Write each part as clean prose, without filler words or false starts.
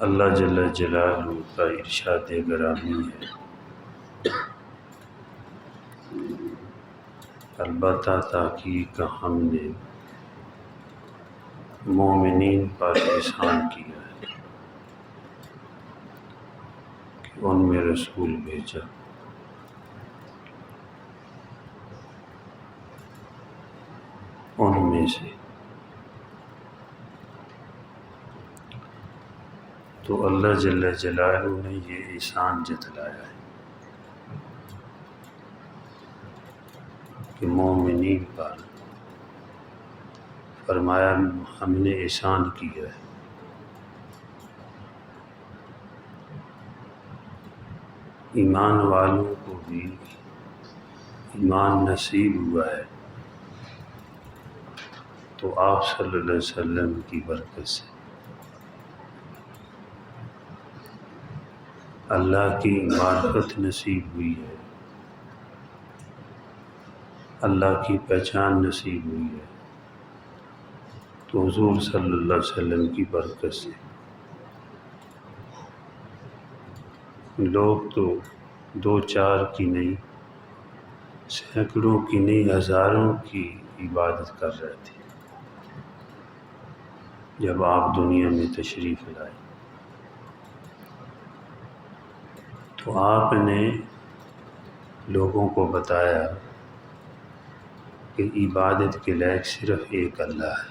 اللہ جل جلالہ کا ارشاد گرامی ہے، البتہ تحقیق ہم نے مومنین پر احسان کیا ہے کہ ان میں رسول بھیجا، ان میں سے تو اللہ جل جلالہ نے یہ احسان جتلایا ہے کہ مومنین پر فرمایا ہم نے احسان کیا ہے، ایمان والوں کو بھی ایمان نصیب ہوا ہے تو آپ صلی اللہ علیہ وسلم کی برکت سے، اللہ کی معرفت نصیب ہوئی ہے، اللہ کی پہچان نصیب ہوئی ہے تو حضور صلی اللہ علیہ وسلم کی برکت سے۔ لوگ تو دو چار کی نہیں، سینکڑوں کی نہیں، ہزاروں کی عبادت کر رہے تھے جب آپ دنیا میں تشریف لائے، تو آپ نے لوگوں کو بتایا کہ عبادت کے لائق صرف ایک اللہ ہے،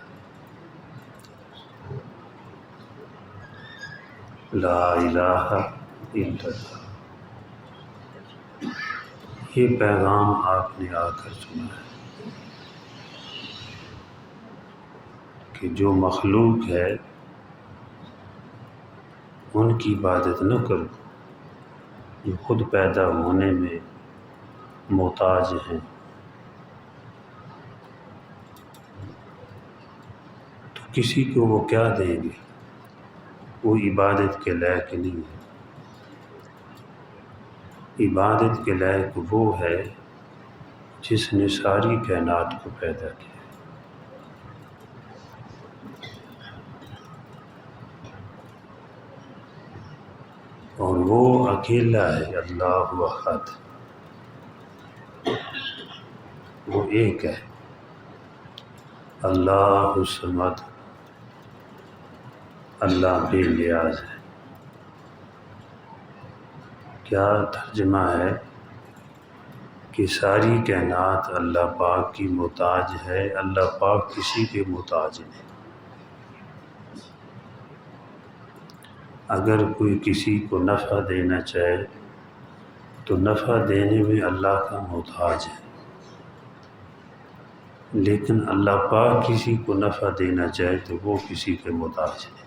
لا الہ الا اللہ۔ یہ پیغام آپ نے آ کر سنا ہے کہ جو مخلوق ہے ان کی عبادت نہ کرو جو خود پیدا ہونے میں محتاج ہیں، تو کسی کو وہ کیا دیں گے، وہ عبادت کے لائق نہیں ہے۔ عبادت کے لائق وہ ہے جس نے ساری کائنات کو پیدا کیا، اور وہ اکیلا ہے، اللہ احد، وہ ایک ہے، اللہ الصمد، اللہ بے نیاز ہے۔ کیا ترجمہ ہے کہ ساری کائنات اللہ پاک کی محتاج ہے، اللہ پاک کسی کے محتاج نہیں۔ اگر کوئی کسی کو نفع دینا چاہے تو نفع دینے میں اللہ کا محتاج ہے، لیکن اللہ پاک کسی کو نفع دینا چاہے تو وہ کسی کے محتاج نہیں۔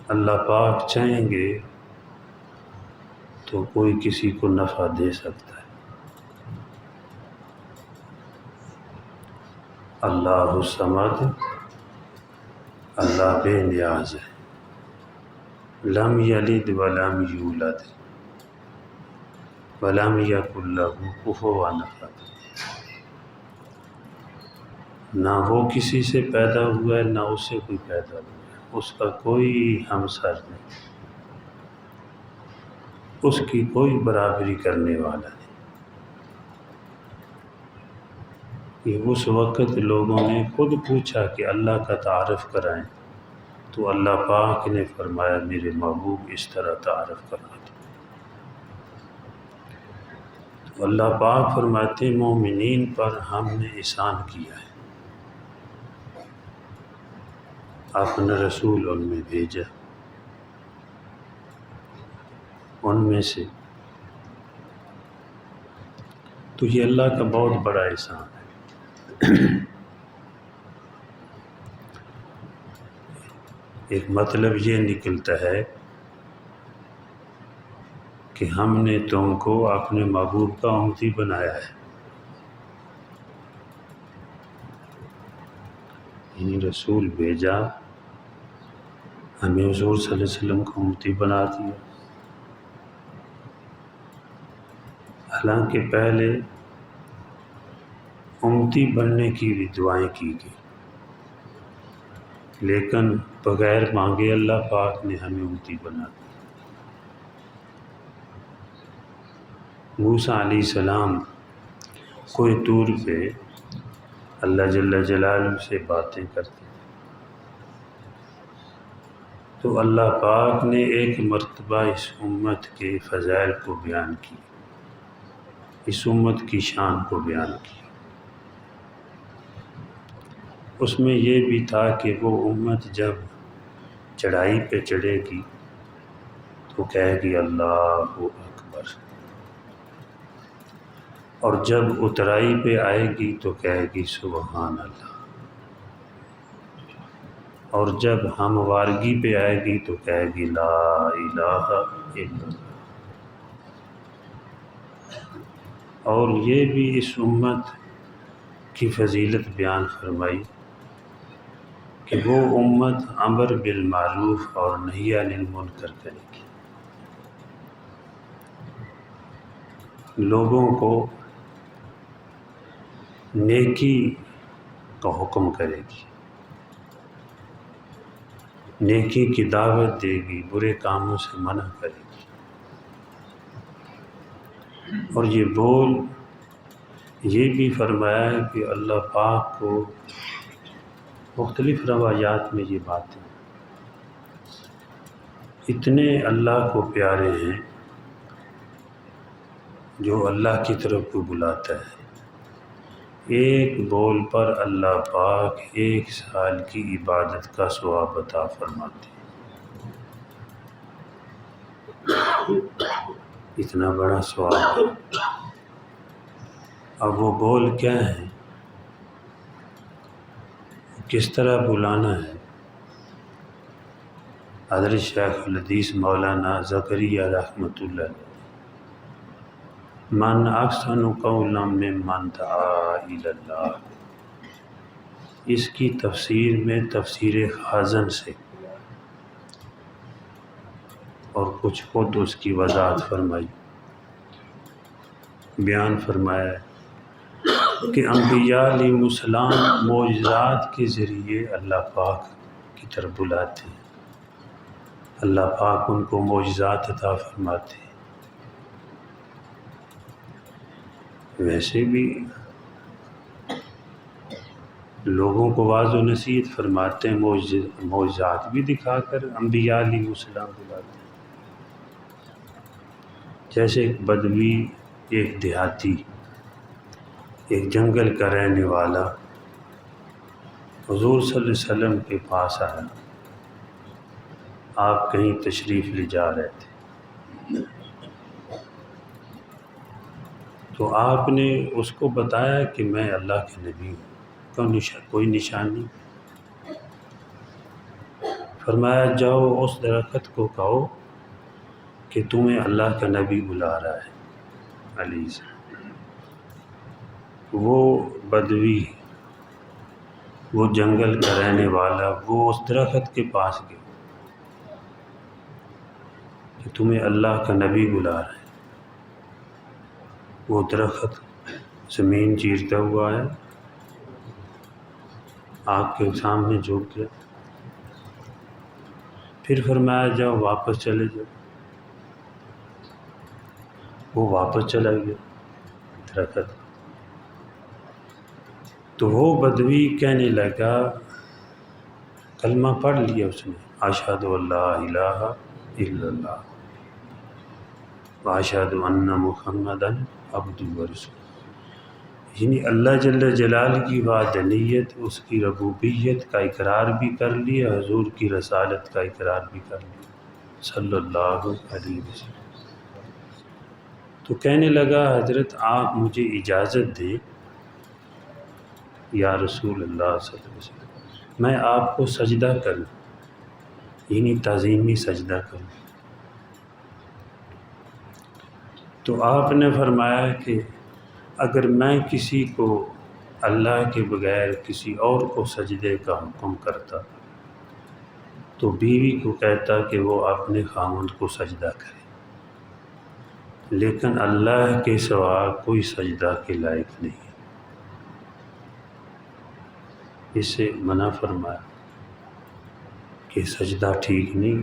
اللہ پاک چاہیں گے تو کوئی کسی کو نفع دے سکتا ہے۔ اللہ الصمد، اللہ بے نیاز ہے، لم یلد ولم یولد ولم یکن لہ کفوا احد، نہ وہ کسی سے پیدا ہوا ہے نہ اس سے کوئی پیدا ہوا ہے، اس کا کوئی ہمسر نہیں، اس کی کوئی برابری کرنے والا نہیں۔ یہ اس وقت لوگوں نے خود پوچھا کہ اللہ کا تعارف کرائیں تو اللہ پاک نے فرمایا میرے محبوب اس طرح تعارف کرا دو۔ تو اللہ پاک فرماتے ہیں مومنین پر ہم نے احسان کیا ہے، اپنا رسول ان میں بھیجا، ان میں سے تو یہ اللہ کا بہت بڑا احسان ہے۔ ایک مطلب یہ نکلتا ہے کہ ہم نے تم کو اپنے محبوب کا امتی بنایا ہے، یعنی رسول بھیجا، ہمیں حضور صلی اللہ علیہ وسلم کا امتی بنا دیا۔ حالانکہ پہلے امتی بننے کی بھی دعائیں کی گئی، لیکن بغیر مانگے اللہ پاک نے ہمیں امتی بنا دیا۔ موسیٰ علیہ السلام کوئی طور پہ اللہ جل جلالہ سے باتیں کرتے تھے، تو اللہ پاک نے ایک مرتبہ اس امت کے فضائل کو بیان کی، اس امت کی شان کو بیان کی۔ اس میں یہ بھی تھا کہ وہ امت جب چڑھائی پہ چڑھے گی تو کہے گی اللہ اکبر، اور جب اترائی پہ آئے گی تو کہے گی سبحان اللہ، اور جب ہموارگی پہ آئے گی تو کہے گی لا الہ الا اللہ۔ اور یہ بھی اس امت کی فضیلت بیان فرمائی کہ وہ امت امر بالمعروف اور نہی عن المنکر کرے گی، لوگوں کو نیکی کا حکم کرے گی، نیکی کی دعوت دے گی، برے کاموں سے منع کرے گی۔ اور یہ بھی فرمایا ہے کہ اللہ پاک کو مختلف روایات میں یہ باتیں اتنے اللہ کو پیارے ہیں، جو اللہ کی طرف کو بلاتا ہے، ایک بول پر اللہ پاک 1 سال کی عبادت کا ثواب عطا فرماتے ہیں۔ اتنا بڑا ثواب ہے۔ اب وہ بول کیا ہے، کس طرح بلانا ہے؟ حضرت شیخ الحدیث مولانا زکریا رحمۃ اللہ علیہ، من احسن قولا ممن دعا الی اللہ، اس کی تفسیر میں تفسیر خازن سے اور کچھ خود اس کی وضاحت فرمائی، بیان فرمایا ہے کہ انبیاء علیہ السلام معجزات کے ذریعے اللہ پاک کی طرف بلاتے ہیں، اللہ پاک ان کو معجزات عطا فرماتے ہیں۔ ویسے بھی لوگوں کو واعظ و نصیحت فرماتے ہیں، معجزات بھی دکھا کر انبیاء علیہ السلام بلاتے ہیں۔ جیسے ایک بدوی، ایک دیہاتی، ایک جنگل کا رہنے والا حضور صلی اللہ علیہ وسلم کے پاس آیا، آپ کہیں تشریف لے جا رہے تھے، تو آپ نے اس کو بتایا کہ میں اللہ کے نبی ہوں، کوئی نشانی؟ فرمایا جاؤ اس درخت کو کہو کہ تمہیں اللہ کا نبی بلا رہا ہے علیہ السلام۔ وہ بدوی، وہ جنگل کا رہنے والا، وہ اس درخت کے پاس گیا کہ تمہیں اللہ کا نبی بلا رہا ہے۔ وہ درخت زمین چیرتا ہوا ہے، آگ کے سامنے جھک گیا، پھر فرمایا جاؤ واپس چلے جاؤ۔ وہ واپس چلا گیا درخت، تو وہ بدوی کہنے لگا، کلمہ پڑھ لیا اس نے، اشہد ان لا الہ الا اللہ واشہد ان محمدًا عبدہ ورسولہ، یعنی اللہ جل جلالہ کی وحدانیت، اس کی ربوبیت کا اقرار بھی کر لیا، حضور کی رسالت کا اقرار بھی کر لیا صلی اللہ علیہ وسلم۔ تو کہنے لگا حضرت آپ مجھے اجازت دیں یا رسول اللہ صلی اللہ علیہ وسلم، میں آپ کو سجدہ کروں، یعنی تعظیمی سجدہ کروں۔ تو آپ نے فرمایا کہ اگر میں کسی کو اللہ کے بغیر کسی اور کو سجدے کا حکم کرتا تو بیوی کو کہتا کہ وہ اپنے خاوند کو سجدہ کرے، لیکن اللہ کے سوا کوئی سجدہ کے لائق نہیں ہے، اس سے منع فرمایا۔ کہ سجدہ ٹھیک نہیں.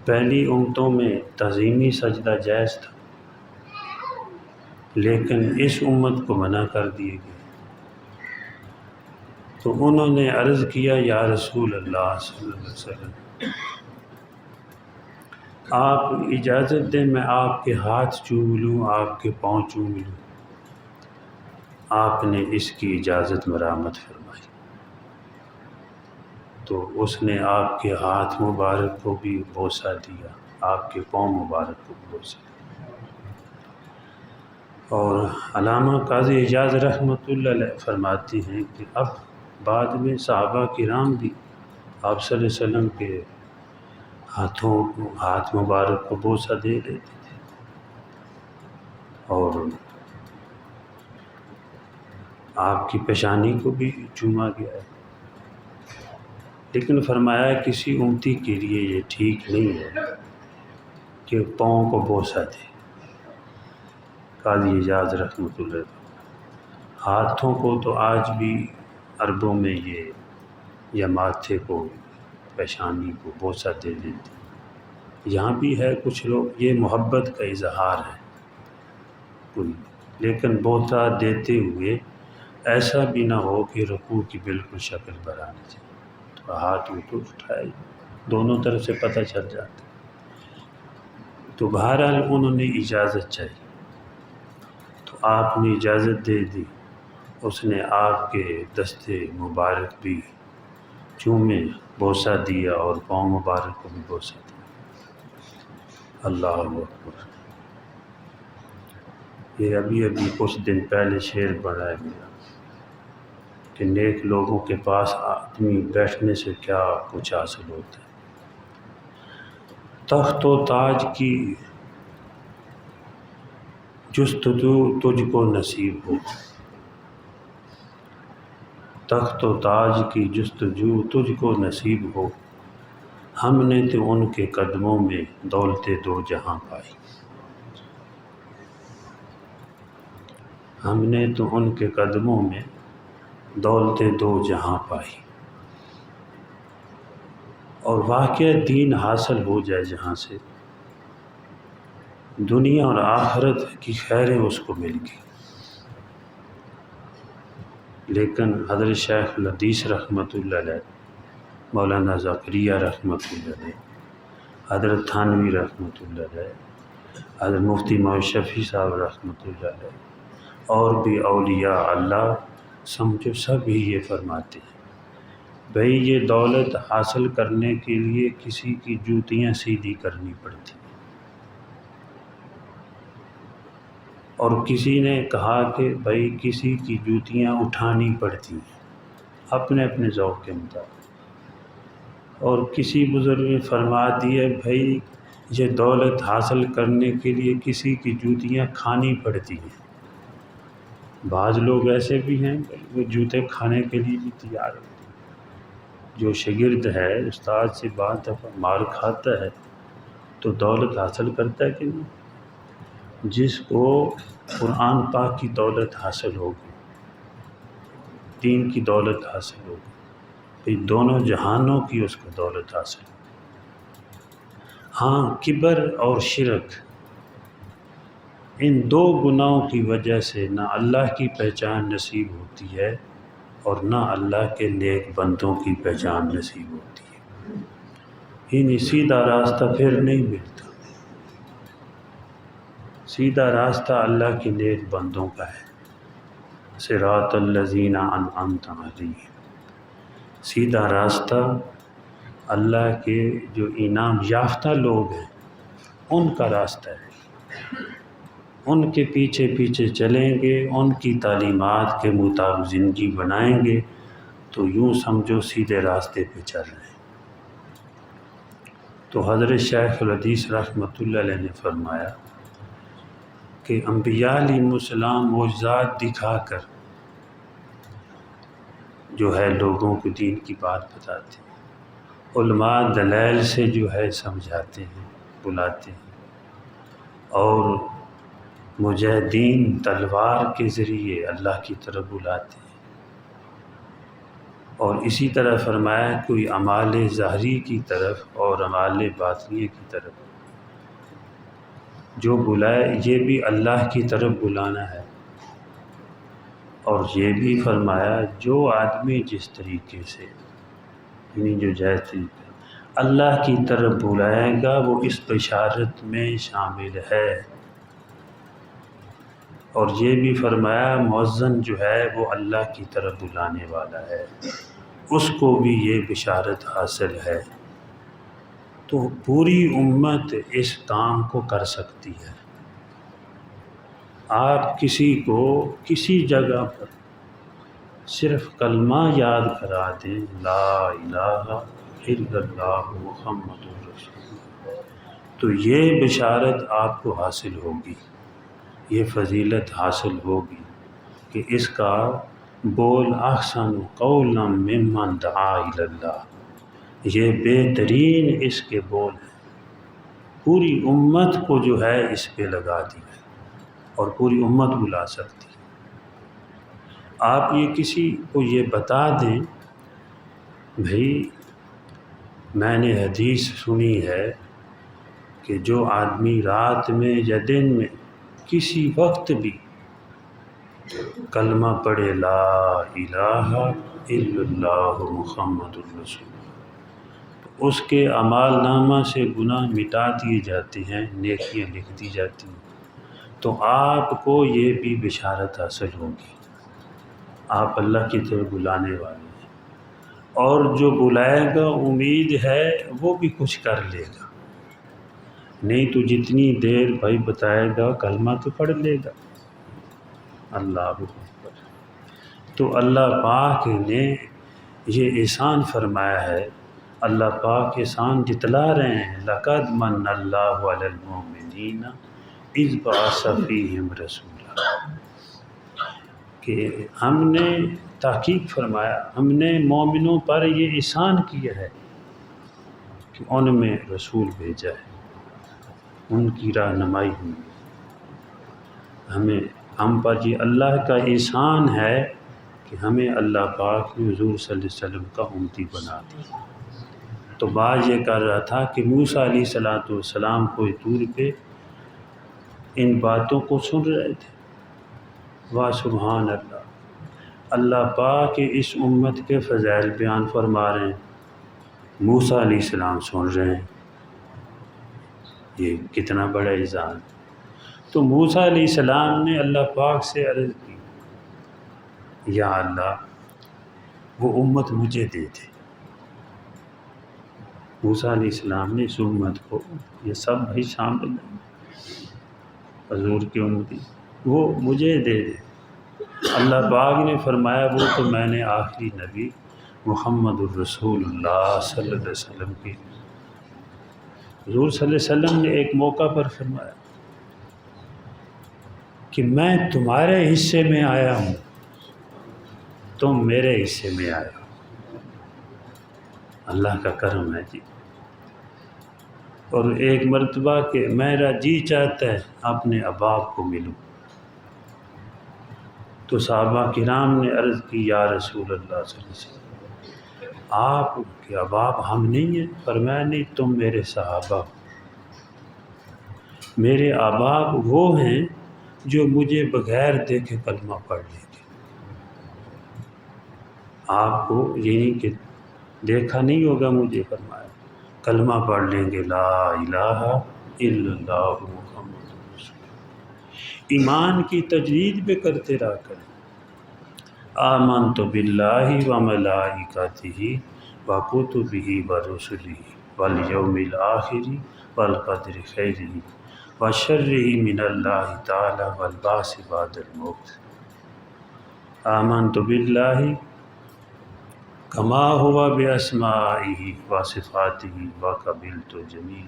پہلی امتوں میں تعظیمی سجدہ جائز تھا، لیکن اس امت کو منع کر دیے گئے. تو انہوں نے عرض کیا یا رسول اللہ صلی اللہ علیہ وسلم، آپ اجازت دیں میں آپ کے ہاتھ چوم لوں، آپ کے پاؤں چوم لوں. آپ نے اس کی اجازت مرامت فرمائی. تو اس نے آپ کے ہاتھ مبارک کو بھی بوسہ دیا، آپ کے پاؤں مبارک کو بھی بوسہ دیا. اور علامہ قاضی حجاز رحمۃ اللہ علیہ فرماتے ہیں کہ اب بعد میں صحابہ کرام بھی آپ صلی اللہ علیہ وسلم کے ہاتھ مبارک کو بوسہ دے لیتے تھے، اور آپ کی پیشانی کو بھی چوما گیا ہے. لیکن فرمایا کسی امتی کے لیے یہ ٹھیک نہیں ہے کہ پاؤں کو بوسہ دے. قاضی حجاز رحمۃ اللہ. ہاتھوں کو تو آج بھی عربوں میں یہ یا ماتھے کو پیشانی کو بوسہ دے دیتے. یہاں بھی ہے کچھ لوگ، یہ محبت کا اظہار ہے کوئی، لیکن بوسہ دیتے ہوئے ایسا بھی نہ ہو کہ رکوع کی بالکل شکل بنانے چاہیے. تو ہاتھ اٹھائے، دونوں طرف سے پتہ چل جاتا. تو بہرحال انہوں نے اجازت چاہی تو آپ نے اجازت دے دی. اس نے آپ کے دستے مبارک بھی چومے، بوسہ دیا، اور پاؤں مبارک کو بھی بوسہ دیا. اللہ اکبر. یہ ابھی کچھ دن پہلے شعر پڑھا ہے میرا کہ نیک لوگوں کے پاس آدمی بیٹھنے سے کیا کچھ حاصل ہوتا ہے. تخت و تاج کی جستجو تجھ کو نصیب ہو، تخت و تاج کی جستجو تجھ کو نصیب ہو، ہم نے تو ان کے قدموں میں دولت دو جہاں پائی. ہم نے تو ان کے قدموں میں دولت دو جہاں پائی. اور واقعہ دین حاصل ہو جائے جہاں سے، دنیا اور آخرت کی خیریں اس کو مل گئی. لیکن حضرت شیخ الحدیث رحمۃ اللہ علیہ، مولانا زکریا رحمۃ اللہ علیہ، حضرت تھانوی رحمۃ اللہ علیہ، حضرت مفتی محمد شفیع صاحب رحمۃ اللہ علیہ، اور بھی اولیاء اللہ سمجھو سب ہی یہ فرماتے ہیں بھئی یہ دولت حاصل کرنے کے لیے کسی کی جوتیاں سیدھی کرنی پڑتی، اور کسی نے کہا کہ بھئی کسی کی جوتیاں اٹھانی پڑتی ہیں اپنے اپنے ذوق کے مطابق، اور کسی بزرگ نے فرما دیا بھئی یہ دولت حاصل کرنے کے لیے کسی کی جوتیاں کھانی پڑتی ہیں. بعض لوگ ایسے بھی ہیں وہ جوتے کھانے کے لیے بھی تیار ہوتے ہیں. جو شاگرد ہے استاد سے بعض دفعہ مار کھاتا ہے تو دولت حاصل کرتا ہے کہ نہیں. جس کو قرآن پاک کی دولت حاصل ہوگی، دین کی دولت حاصل ہوگی، پھر دونوں جہانوں کی اس کو دولت حاصل ہوگی. ہاں کبر اور شرک، ان دو گناہوں کی وجہ سے نہ اللہ کی پہچان نصیب ہوتی ہے اور نہ اللہ کے نیک بندوں کی پہچان نصیب ہوتی ہے. انہیں سیدھا راستہ پھر نہیں ملتا. سیدھا راستہ اللہ کے نیک بندوں کا ہے. صراط الذین انعمت علیہم، سیدھا راستہ اللہ کے جو انعام یافتہ لوگ ہیں ان کا راستہ ہے. ان کے پیچھے پیچھے چلیں گے، ان کی تعلیمات کے مطابق زندگی بنائیں گے تو یوں سمجھو سیدھے راستے پہ چل رہے ہیں. تو حضرت شیخ الحدیث رحمۃ اللہ علیہ نے فرمایا کہ انبیاء علیہ السلام معجزات دکھا کر جو ہے لوگوں کو دین کی بات بتاتے ہیں، علماء دلائل سے جو ہے سمجھاتے ہیں، بلاتے ہیں، اور مجاہدین تلوار کے ذریعے اللہ کی طرف بلاتے ہیں. اور اسی طرح فرمایا کوئی اعمال ظاہری کی طرف اور اعمال باطنی کی طرف جو بلائے یہ بھی اللہ کی طرف بلانا ہے، اور یہ بھی فرمایا جو آدمی جس طریقے سے یعنی جو جائز طریقہ اللہ کی طرف بلائے گا وہ اس بشارت میں شامل ہے، اور یہ بھی فرمایا مؤذن جو ہے وہ اللہ کی طرف بلانے والا ہے، اس کو بھی یہ بشارت حاصل ہے۔ تو پوری امت اس کام کو کر سکتی ہے۔ آپ کسی کو کسی جگہ پر صرف کلمہ یاد کرا دیں، لا الہ الا اللہ محمد رسول اللہ، تو یہ بشارت آپ کو حاصل ہوگی، یہ فضیلت حاصل ہوگی کہ اس کا بول احسن قولا ممن دعا الی اللہ، یہ بہترین اس کے بول ہیں، پوری امت کو جو ہے اس پہ لگا دی ہے اور پوری امت بلا سکتی ہے۔ آپ یہ کسی کو یہ بتا دیں بھئی میں نے حدیث سنی ہے کہ جو آدمی رات میں یا دن میں کسی وقت بھی کلمہ پڑھے لا الہ الا اللہ محمد الرسول اللہ، اس کے اعمال نامہ سے گناہ مٹا دیے جاتے ہیں، نیکیاں لکھ دی جاتی ہیں۔ تو آپ کو یہ بھی بشارت حاصل ہوگی، آپ اللہ کی طرف بلانے والے ہیں، اور جو بلائے گا امید ہے وہ بھی کچھ کر لے گا، نہیں تو جتنی دیر بھائی بتائے گا کلمہ تو پڑھ لے گا۔ اللہ اکبر۔ تو اللہ پاک نے یہ احسان فرمایا ہے، اللہ پاک احسان جتلا رہے ہیں، لَقَدْ مَنَّ اللَّهُ عَلَى الْمُؤْمِنِينَ إِذْ بَعَثَ فِيهِمْ رَسُولًا، کہ ہم نے تحقیق فرمایا، ہم نے مومنوں پر یہ احسان کیا ہے کہ ان میں رسول بھیجا ہے، ان کی رہنمائی ہوئی، ہم پر یہ اللہ کا احسان ہے کہ ہمیں اللہ پاک نے حضور صلی اللہ علیہ وسلم کا امتی بنا دیا۔ تو بعض یہ کر رہا تھا کہ موسیٰ علیہ السلام کوئی طور پہ ان باتوں کو سن رہے تھے، واہ سبحان اللہ، اللہ پاک اس امت کے فضائل بیان فرما رہے ہیں، موسیٰ علیہ السلام سن رہے ہیں، یہ کتنا بڑا احسان۔ تو موسیٰ علیہ السلام نے اللہ پاک سے عرض کی، یا اللہ وہ امت مجھے دے دے۔ موسیٰ علیہ السلام نے اس امت کو، یہ سب بھائی شامل ہیں حضور کی امتی، وہ مجھے دے دے۔ اللہ پاک نے فرمایا وہ تو میں نے آخری نبی محمد الرسول اللہ صلی اللہ علیہ وسلم کی، حضور صلی اللہ علیہ وسلم نے ایک موقع پر فرمایا کہ میں تمہارے حصے میں آیا ہوں، تم میرے حصے میں آئے ہو، اللہ کا کرم ہے جی۔ اور ایک مرتبہ کہ میرا جی چاہتا ہے اپنے احباب کو ملوں، تو صحابہ کرام نے عرض کی یا رسول اللہ صلی اللہ علیہ وسلم آپ کے احباب ہم نہیں ہیں؟ فرمایا نہیں، تم میرے صحابہ ہو، میرے احباب وہ ہیں جو مجھے بغیر دیکھے کلمہ پڑھ لیں گے۔ آپ کو یعنی کہ دیکھا نہیں ہوگا مجھے، فرمایا کلمہ پڑھ لیں گے لا الہ الا اللہ محمد رسول اللہ، ایمان کی تجدید بھی کرتے رہا کریں، آمنت باللہ وملائکتہ وکتبہ ورسلہ والیوم الآخر والقدر خیرہ وشرہ من اللہ تعالی والبعث بعد الموت۔ آمنت باللہ کما ہوا باسمائہ وصفاتہ وقبلت جمیع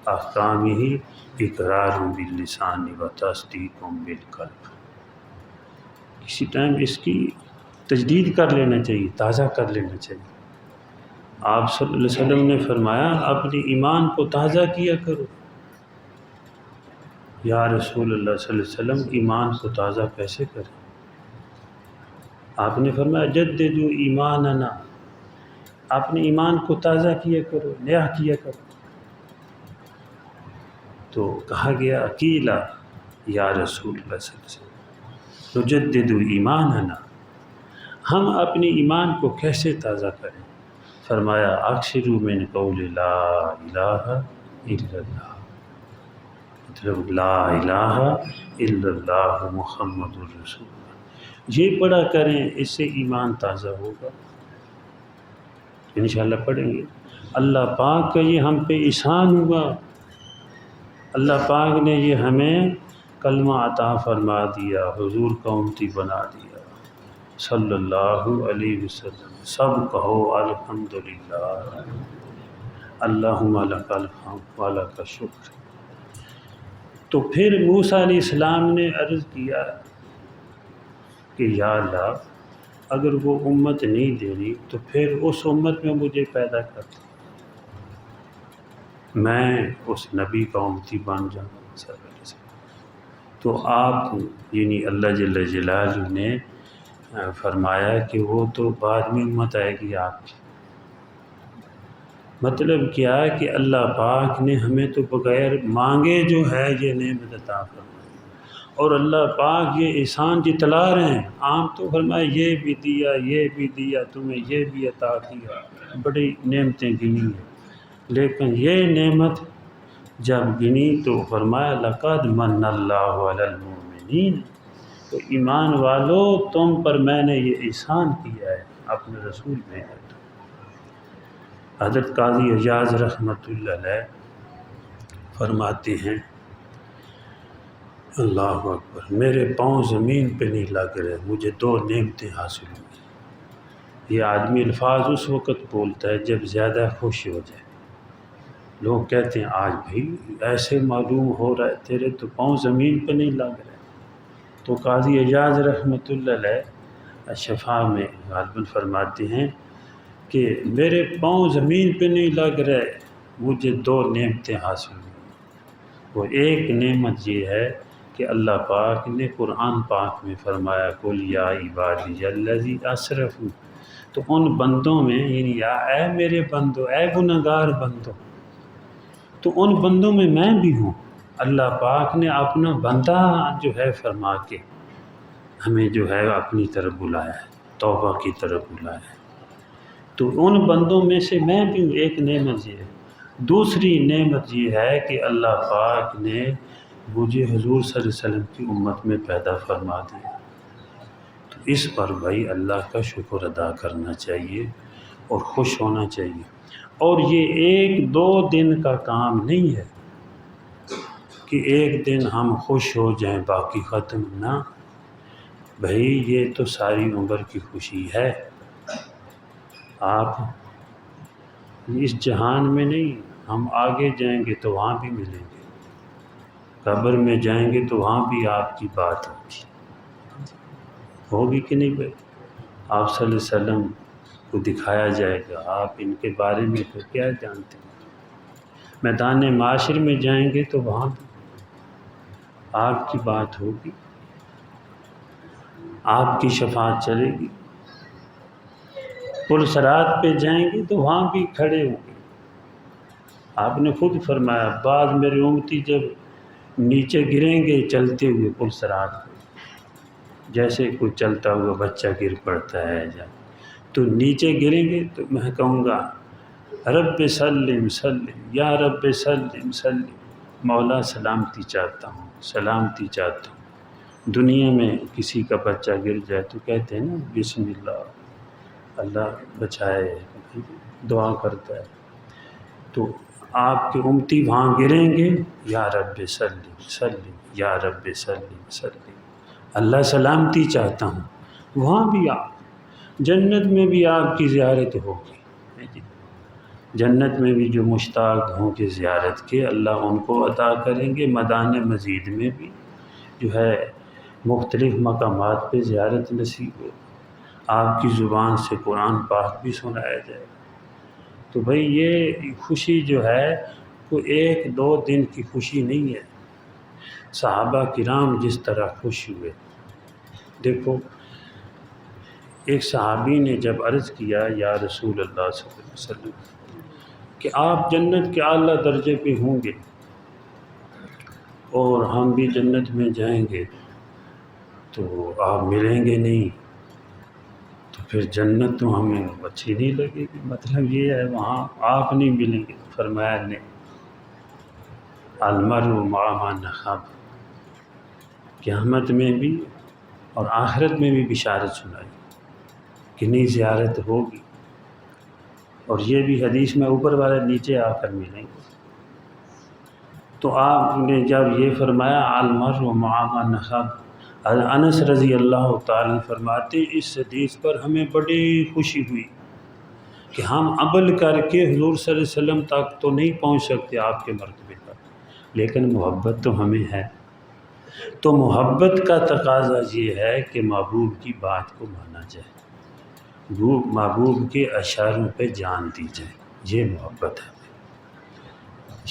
احکامہ اقرار باللسان وتصدیق بالقلب۔ کسی ٹائم اس کی تجدید کر لینا چاہیے، تازہ کر لینا چاہیے۔ آپ صلی اللہ علیہ وسلم نے فرمایا اپنے ایمان کو تازہ کیا کرو۔ یا رسول اللہ صلی اللہ علیہ وسلم ایمان کو تازہ کیسے کریں؟ آپ نے فرمایا جددوا ایماننا، اپنے ایمان کو تازہ کیا کرو، نیا کیا کرو۔ تو کہا گیا قیلا یا رسول اللہ صلی اللہ علیہ وسلم نجدد ایماننا، ہم اپنے ایمان کو کیسے تازہ کریں؟ فرمایا اکثروا من قول لا الہ الا اللہ، مطلب لا الہ الا اللہ محمد الرسول اللہ، یہ پڑھا کریں، اس سے ایمان تازہ ہوگا۔ انشاءاللہ پڑھیں گے۔ اللہ پاک کا یہ ہم پہ احسان ہوا، اللہ پاک نے یہ ہمیں کلمہ عطا فرما دیا، حضور کا امتی بنا دیا صلی اللہ علیہ وسلم۔ سب کہو الحمدللہ، اللہم لک الحمد و لک الشکر۔ تو پھر موسیٰ علیہ السلام نے عرض کیا کہ یا اللہ اگر وہ امت نہیں دینی تو پھر اس امت میں مجھے پیدا کر دے، میں اس نبی کا امتی بن جاؤں صلی اللہ علیہ وسلم۔ تو آپ یعنی اللہ جل جلالہ نے فرمایا کہ وہ تو بعد میں امت آئے گی آپ کی۔ مطلب کیا کہ اللہ پاک نے ہمیں تو بغیر مانگے جو ہے یہ نعمت عطا فرمائی، اور اللہ پاک یہ احسان جتلا رہے ہیں۔ عام تو فرمایا یہ بھی دیا، یہ بھی دیا، تمہیں یہ بھی عطا کیا، بڑی نعمتیں گنی ہیں، لیکن یہ نعمت جب گنی تو فرمایا لقد من اللہ علی المؤمنین، تو ایمان والو تم پر میں نے یہ احسان کیا ہے، اپنے رسول میں ہے۔ حضرت قاضی اعجاز رحمۃ اللہ علیہ فرماتے ہیں اللہ اکبر، میرے پاؤں زمین پہ نہیں لگ رہے، مجھے دو نعمتیں حاصل ہوئی۔ یہ آدمی الفاظ اس وقت بولتا ہے جب زیادہ خوش ہو جائے۔ لوگ کہتے ہیں آج بھائی ایسے معلوم ہو رہا ہے تیرے تو پاؤں زمین پہ نہیں لگ رہے۔ تو قاضی اعجاز رحمۃ اللہ علیہ شفا میں غالباً فرماتے ہیں کہ میرے پاؤں زمین پہ نہیں لگ رہے، مجھے دو نعمتیں حاصل ہوئی۔ وہ ایک نعمت یہ ہے کہ اللہ پاک نے قرآن پاک میں فرمایا قل یا عبادی الذین اسرفوا، تو ان بندوں میں یعنی یا اے میرے بندو، اے گنہگار بندو، تو ان بندوں میں بھی ہوں۔ اللہ پاک نے اپنا بندہ جو ہے فرما کے ہمیں جو ہے اپنی طرف بلایا ہے، توبہ کی طرف بلایا ہے، تو ان بندوں میں سے میں بھی ہوں۔ ایک نعمت یہ ہے۔ دوسری نعمت یہ ہے کہ اللہ پاک نے مجھے حضور صلی اللہ علیہ وسلم کی امت میں پیدا فرما دیا، تو اس پر بھائی اللہ کا شکر ادا کرنا چاہیے اور خوش ہونا چاہیے۔ اور یہ ایک دو دن کا کام نہیں ہے کہ ایک دن ہم خوش ہو جائیں باقی ختم نہ، بھائی یہ تو ساری عمر کی خوشی ہے۔ آپ اس جہان میں نہیں، ہم آگے جائیں گے تو وہاں بھی ملیں گے، قبر میں جائیں گے تو وہاں بھی آپ کی بات ہوگی کہ نہیں بھائی؟ آپ صلی اللہ علیہ وسلم کو دکھایا جائے گا، آپ ان کے بارے میں تو کیا جانتے ہیں۔ میدان معاشر میں جائیں گے تو وہاں بھی آپ کی بات ہوگی، آپ کی شفاعت چلے گی۔ پل صراط پہ جائیں گے تو وہاں بھی کھڑے ہوں گے۔ آپ نے خود فرمایا بعض میرے امتی جب نیچے گریں گے چلتے ہوئے پل صراط پہ، جیسے کوئی چلتا ہوا بچہ گر پڑتا ہے تو نیچے گریں گے تو میں کہوں گا رب سلم سلم یا رب سلم سلم، مولا سلامتی چاہتا ہوں، سلامتی چاہتا ہوں۔ دنیا میں کسی کا بچہ گر جائے تو کہتے ہیں نا بسم اللہ، اللہ بچائے، دعا کرتا ہے، تو آپ کے امتی وہاں گریں گے یا رب سلم سلم یا رب سلم سلم، اللہ سلامتی چاہتا ہوں۔ وہاں بھی آپ جنت میں بھی آپ کی زیارت ہوگی، جنت میں بھی جو مشتاق ہوں کہ زیارت کے اللہ ان کو عطا کریں گے۔ میدان مزید میں بھی جو ہے مختلف مقامات پہ زیارت نصیب ہو، آپ کی زبان سے قرآن پاک بھی سنایا جائے۔ تو بھئی یہ خوشی جو ہے وہ ایک دو دن کی خوشی نہیں ہے۔ صحابہ کرام جس طرح خوش ہوئے، دیکھو ایک صحابی نے جب عرض کیا یا رسول اللہ صلی اللہ علیہ وسلم کہ آپ جنت کے اعلیٰ درجے پہ ہوں گے اور ہم بھی جنت میں جائیں گے تو آپ ملیں گے نہیں، تو پھر جنت تو ہمیں اچھی نہیں لگے گی، مطلب یہ ہے وہاں آپ نہیں ملیں گے۔ فرمایا نے المرء مع من احب، قیامت میں بھی اور آخرت میں بھی بشارت سنائی کہ نہیں زیارت ہوگی، اور یہ بھی حدیث میں اوپر والے نیچے آ کر ملیں گے۔ تو آپ نے جب یہ فرمایا المرء مع من احب، انس رضی اللہ تعالیٰ فرماتے ہیں اس حدیث پر ہمیں بڑی خوشی ہوئی کہ ہم عمل کر کے حضور صلی اللہ علیہ وسلم تک تو نہیں پہنچ سکتے آپ کے مرتبے تک، لیکن محبت تو ہمیں ہے۔ تو محبت کا تقاضا یہ ہے کہ محبوب کی بات کو مانا جائے، محبوب کے اشاروں پہ جان دی جائے، یہ محبت ہے۔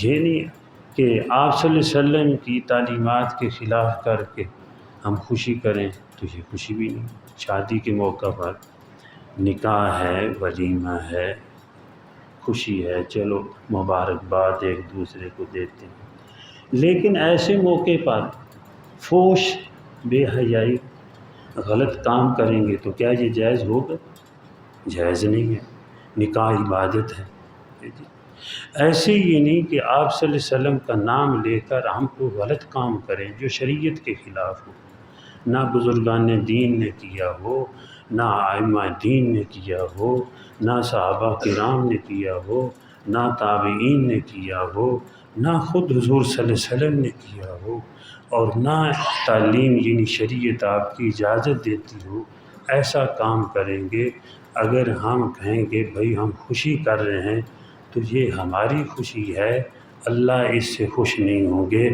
یہ نہیں کہ آپ صلی اللہ علیہ وسلم کی تعلیمات کے خلاف کر کے ہم خوشی کریں، تو یہ خوشی بھی نہیں۔ شادی کے موقع پر نکاح ہے، ولیمہ ہے، خوشی ہے، چلو مبارکباد ایک دوسرے کو دیتے ہیں، لیکن ایسے موقع پر فحش، بے حیائی، غلط کام کریں گے تو کیا یہ جائز ہوگا؟ جائز نہیں ہے۔ نکاح عبادت ہے۔ ایسے یہ نہیں کہ آپ صلی اللہ علیہ وسلم کا نام لے کر ہم کو غلط کام کریں جو شریعت کے خلاف ہو، نہ بزرگان دین نے کیا ہو، نہ ائمہ دین نے کیا ہو، نہ صحابہ کرام نے کیا ہو، نہ تابعین نے کیا ہو، نہ خود حضور صلی اللہ علیہ وسلم نے کیا ہو، اور نہ تعلیم یعنی شریعت آپ کی اجازت دیتی ہو۔ ایسا کام کریں گے، اگر ہم کہیں گے بھائی ہم خوشی کر رہے ہیں تو یہ ہماری خوشی ہے، اللہ اس سے خوش نہیں ہوں گے۔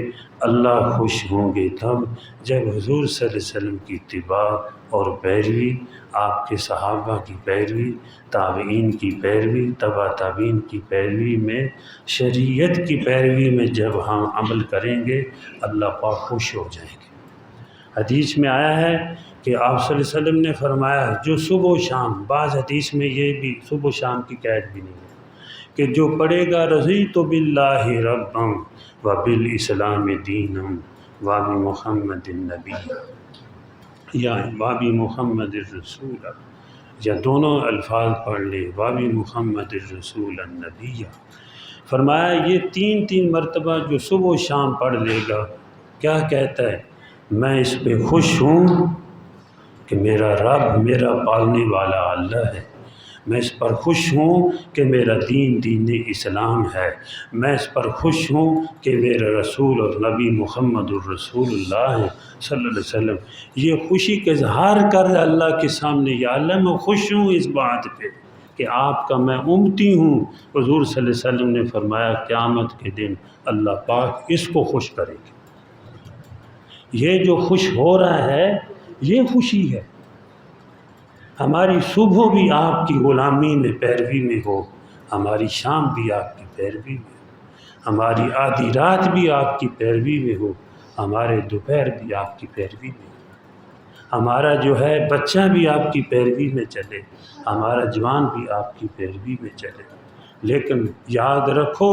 اللہ خوش ہوں گے تب جب حضور صلی اللہ علیہ وسلم کی اتباع اور پیروی، آپ کے صحابہ کی پیروی، تابعین کی پیروی، تبع تابعین کی پیروی میں، شریعت کی پیروی میں جب ہم عمل کریں گے اللہ پاک خوش ہو جائیں گے۔ حدیث میں آیا ہے کہ آپ صلی اللہ علیہ وسلم نے فرمایا جو صبح و شام، بعض حدیث میں یہ بھی صبح و شام کی قید بھی نہیں ہے کہ جو پڑھے گا رضیت باللہ ربا وبالاسلام دینا وبمحمد النبی یا وبمحمد الرسول، یا دونوں الفاظ پڑھ لے، وبمحمد الرسول النبی۔ فرمایا یہ تین مرتبہ جو صبح و شام پڑھ لے گا کیا کہتا ہے؟ میں اس پہ خوش ہوں کہ میرا رب میرا پالنے والا اللہ ہے، میں اس پر خوش ہوں کہ میرا دین اسلام ہے، میں اس پر خوش ہوں کہ میرا رسول اور نبی محمد الرسول اللہ ہے صلی اللہ علیہ وسلم۔ یہ خوشی کا اظہار کر اللہ کے سامنے، یا اللہ میں خوش ہوں اس بات پہ کہ آپ کا میں امتی ہوں۔ حضور صلی اللہ علیہ وسلم نے فرمایا قیامت کے دن اللہ پاک اس کو خوش کرے گا۔ یہ جو خوش ہو رہا ہے یہ خوشی ہے۔ ہماری صبح بھی آپ کی غلامی میں پیروی میں ہو، ہماری شام بھی آپ کی پیروی میں ہو، ہماری آدھی رات بھی آپ کی پیروی میں ہو، ہمارے دوپہر بھی آپ کی پیروی میں ہو، ہمارا جو ہے بچہ بھی آپ کی پیروی میں چلے، ہمارا جوان بھی آپ کی پیروی میں چلے۔ لیکن یاد رکھو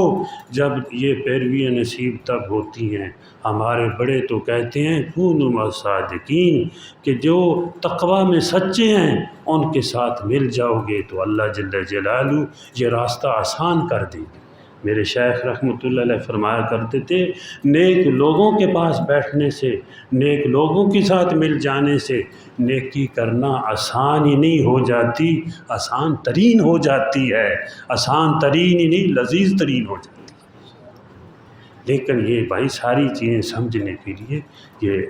جب یہ پیرویاں نصیب تب ہوتی ہیں، ہمارے بڑے تو کہتے ہیں کونوا مع الصادقین، کہ جو تقوی میں سچے ہیں ان کے ساتھ مل جاؤ گے تو اللہ جل جلالہ یہ راستہ آسان کر دیں گے۔ میرے شیخ رحمۃ اللہ علیہ فرمایا کرتے تھے نیک لوگوں کے پاس بیٹھنے سے، نیک لوگوں کے ساتھ مل جانے سے نیکی کرنا آسان ہی نہیں ہو جاتی، آسان ترین ہو جاتی ہے، آسان ترین ہی نہیں لذیذ ترین ہو جاتی ہے۔ لیکن یہ بھائی ساری چیزیں سمجھنے کے لیے یہ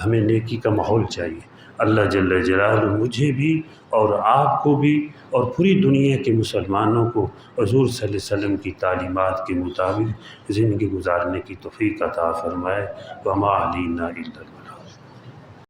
ہمیں نیکی کا ماحول چاہیے۔ اللہ جل جلالہ مجھے بھی اور آپ کو بھی اور پوری دنیا کے مسلمانوں کو حضور صلی اللہ علیہ وسلم کی تعلیمات کے مطابق زندگی گزارنے کی توفیق عطا فرمائے۔ وما علینا الا البلاغ۔